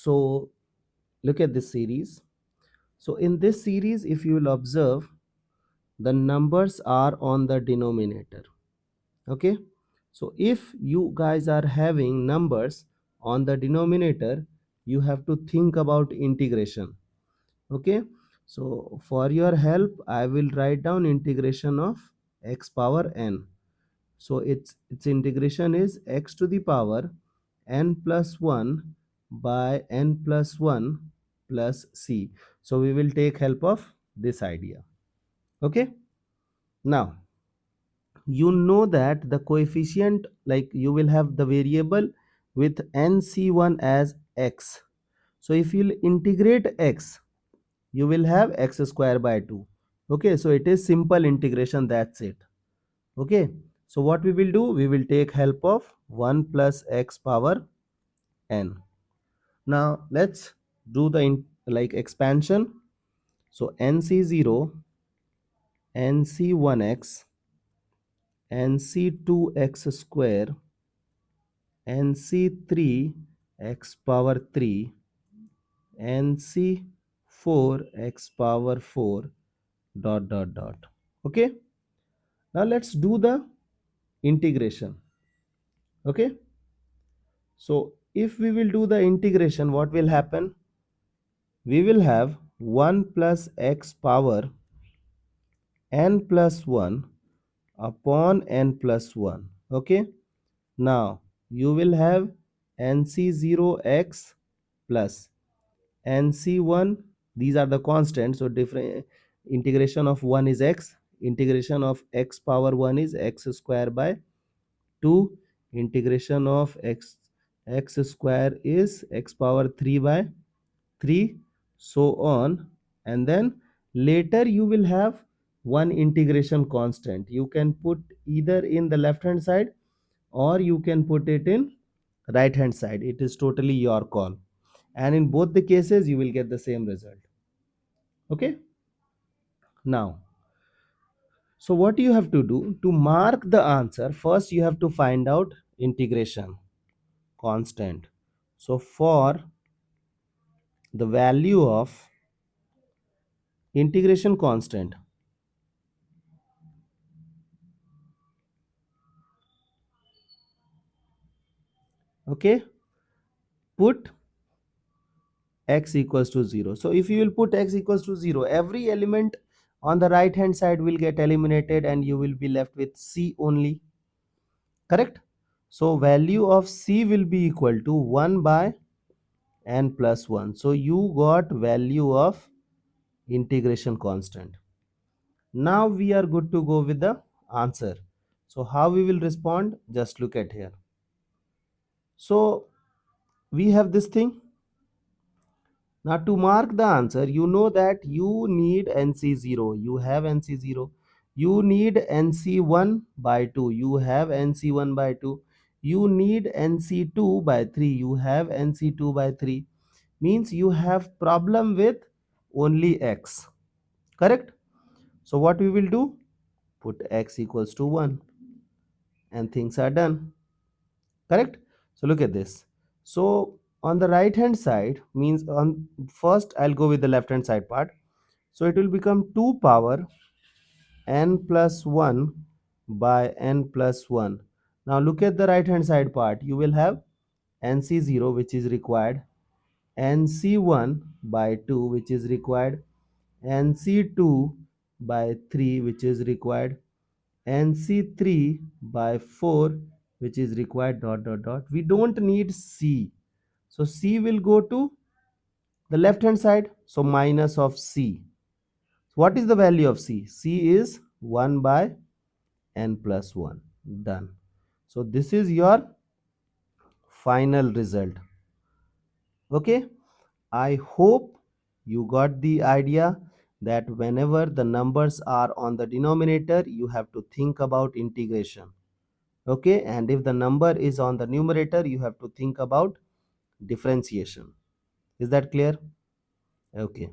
So look at this series. So in this series, if you will observe, the numbers are on the denominator. Okay, so if you guys are having numbers on the denominator, you have to think about integration. Okay, so for your help, I will write down integration of x power n. So its integration is x to the power n plus 1 by n plus 1 plus c. So we will take help of this idea. Okay, now you know that the coefficient, like you will have the variable with nc1 as x. So if you integrate x, you will have x square by 2. Okay, so it is simple integration, that's it. Okay, so what we will do, we will take help of 1 plus x power n. Now let's do the expansion. So nc0, nc1x, nc2x square, nc3 x power 3, nc4 x power 4 dot dot dot. Okay, now let's do the integration. Okay, so if we will do the integration, what will happen? We will have 1 plus x power n plus 1 upon n plus 1. Okay, now you will have nc0x plus nc1. These are the constants, so different integration of 1 is x, integration of x power 1 is x square by 2, integration of x square is x power 3 by 3, so on. And then later you will have one integration constant. You can put either in the left hand side or you can put it in right hand side. It is totally your call, and in both the cases you will get the same result. Okay, now so what you have to do to mark the answer, first you have to find out integration constant. So for the value of integration constant, okay, put x equals to 0. So if you will put x equals to 0, every element on the right hand side will get eliminated and you will be left with c only. Correct? So value of c will be equal to 1 by n plus 1. So you got value of integration constant. Now we are good to go with the answer. So how we will respond? Just look at here. So we have this thing. Now to mark the answer, you know that you need NC0. You have NC0. You need NC1 by 2. You have NC1 by 2. You need NC2 by 3. You have NC2 by 3. Means you have problem with only x. Correct? So what we will do? Put x equals to 1 and things are done. Correct? So look at this. So on the right hand side, means on first I'll go with the left hand side part. So it will become 2 power n plus 1 by n plus 1. Now look at the right hand side part. You will have nc0 which is required, nc1 by 2 which is required, nc2 by 3 which is required, nc3 by 4 which is required dot dot dot. We don't need c, so c will go to the left hand side, so minus of c. What is the value of c? C is 1 by n plus 1. Done. So this is your final result. Okay, I hope you got the idea that whenever the numbers are on the denominator, you have to think about integration. Okay, and if the number is on the numerator, you have to think about differentiation. Is that clear? Okay.